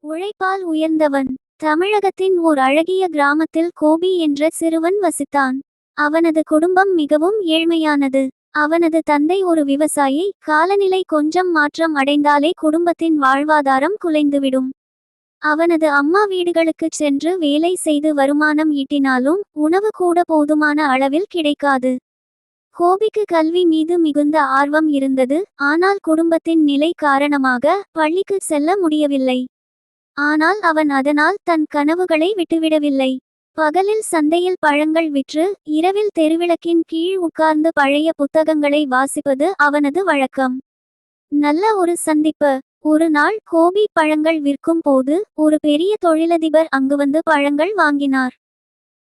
உழைப்பால் உயர்ந்தவன். தமிழகத்தின் ஓர் அழகிய கிராமத்தில் கோபி என்ற சிறுவன் வசித்தான். அவனது குடும்பம் மிகவும் ஏழ்மையானது. அவனது தந்தை ஒரு விவசாயி. காலநிலை கொஞ்சம் மாற்றம் அடைந்தாலே குடும்பத்தின் வாழ்வாதாரம் குலைந்துவிடும். அவனது அம்மா வீடுகளுக்குச் சென்று வேலை செய்து வருமானம் ஈட்டினாலும் உணவு கூட போதுமான அளவில் கிடைக்காது. கோபிக்கு கல்வி மீது மிகுந்த ஆர்வம் இருந்தது. ஆனால் குடும்பத்தின் நிலை காரணமாக பள்ளிக்கு செல்ல முடியவில்லை. ஆனால் அவன் அதனால் தன் கனவுகளை விட்டுவிடவில்லை. பகலில் சந்தையில் பழங்கள் விற்று இரவில் தெருவிளக்கின் கீழ் உட்கார்ந்து பழைய புத்தகங்களை வாசிப்பது அவனது வழக்கம். நல்ல ஒரு சந்திப்பு. ஒரு நாள் கோபி பழங்கள் விற்கும் போது ஒரு பெரிய தொழிலதிபர் அங்கு வந்து பழங்கள் வாங்கினார்.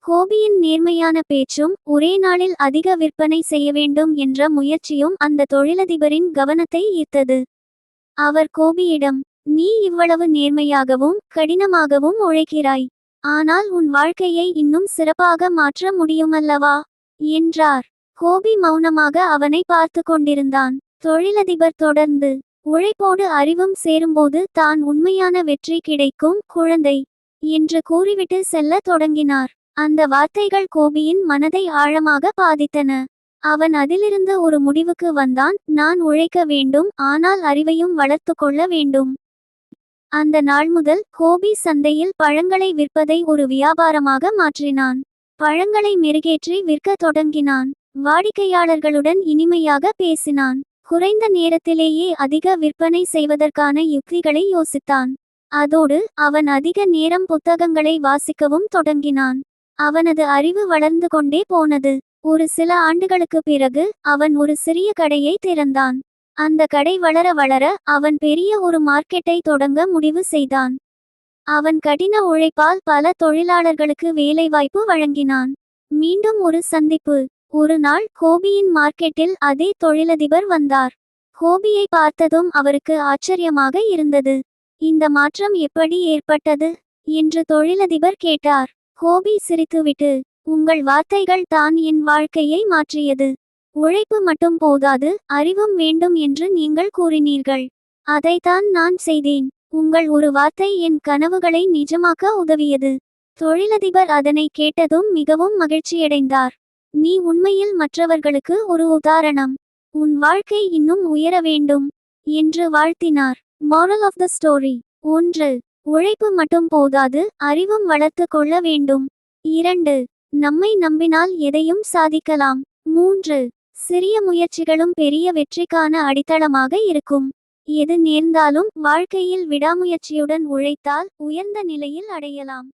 கோபியின் நேர்மையான பேச்சும் ஒரே நாளில் அதிக விற்பனை செய்ய வேண்டும் என்ற முயற்சியும் அந்த தொழிலதிபரின் கவனத்தை ஈர்த்தது. அவர் கோபியிடம், நீ இவ்வளவு நேர்மையாகவும் கடினமாகவும் உழைக்கிறாய். ஆனால் உன் வாழ்க்கையை இன்னும் சிறப்பாக மாற்ற முடியுமல்லவா என்றார். கோபி மௌனமாக அவனை பார்த்து கொண்டிருந்தான். தொழிலதிபர் தொடர்ந்து, உழைப்போடு அறிவும் சேரும்போது தான் உண்மையான வெற்றி கிடைக்கும் குழந்தை என்று கூறிவிட்டு செல்ல தொடங்கினார். அந்த வார்த்தைகள் கோபியின் மனதை ஆழமாக பாதித்தன. அவன் அதிலிருந்து ஒரு முடிவுக்கு வந்தான். நான் உழைக்க வேண்டும், ஆனால் அறிவையும் வளர்த்து கொள்ள வேண்டும். அந்த நாள் முதல் கோபி சந்தையில் பழங்களை விற்பதை ஒரு வியாபாரமாக மாற்றினான். பழங்களை மெருகேற்றி விற்க தொடங்கினான். வாடிக்கையாளர்களுடன் இனிமையாக பேசினான். குறைந்த நேரத்திலேயே அதிக விற்பனை செய்வதற்கான யுக்திகளை யோசித்தான். அதோடு அவன் அதிக நேரம் புத்தகங்களை வாசிக்கவும் தொடங்கினான். அவனது அறிவு வளர்ந்து கொண்டே போனது. ஒரு சில ஆண்டுகளுக்கு பிறகு அவன் ஒரு சிறிய கடையை திறந்தான். அந்த கடை வளர வளர அவன் பெரிய ஒரு மார்க்கெட்டை தொடங்க முடிவு செய்தான். அவன் கடின உழைப்பால் பல தொழிலாளர்களுக்கு வேலைவாய்ப்பு வழங்கினான். மீண்டும் ஒரு சந்திப்பு. ஒரு நாள் கோபியின் மார்க்கெட்டில் அதே தொழிலதிபர் வந்தார். கோபியை பார்த்ததும் அவருக்கு ஆச்சரியமாக இருந்தது. இந்த மாற்றம் எப்படி ஏற்பட்டது என்று தொழிலதிபர் கேட்டார். கோபி சிரித்துவிட்டு, உங்கள் வார்த்தைகள் தான் என் வாழ்க்கையை மாற்றியது. உழைப்பு மட்டும் போதாது, அறிவும் வேண்டும் என்று நீங்கள் கூறினீர்கள். அதைத்தான் நான் செய்தேன். உங்கள் ஒரு வார்த்தை என் கனவுகளை நிஜமாக்க உதவியது. தொழிலதிபர் அதனை கேட்டதும் மிகவும் மகிழ்ச்சியடைந்தார். நீ உண்மையில் மற்றவர்களுக்கு ஒரு உதாரணம். உன் வாழ்க்கை இன்னும் உயர வேண்டும் என்று வாழ்த்தினார். Moral of the story: 1. உழைப்பு மட்டும் போதாது, அறிவும் வளர்த்து கொள்ள வேண்டும். 2. நம்மை நம்பினால் எதையும் சாதிக்கலாம். 3. சிறிய முயற்சிகளும் பெரிய வெற்றிக்கான அடித்தளமாக இருக்கும். எது நேர்ந்தாலும் வாழ்க்கையில் விடாமுயற்சியுடன் உழைத்தால் உயர்ந்த நிலையில் அடையலாம்.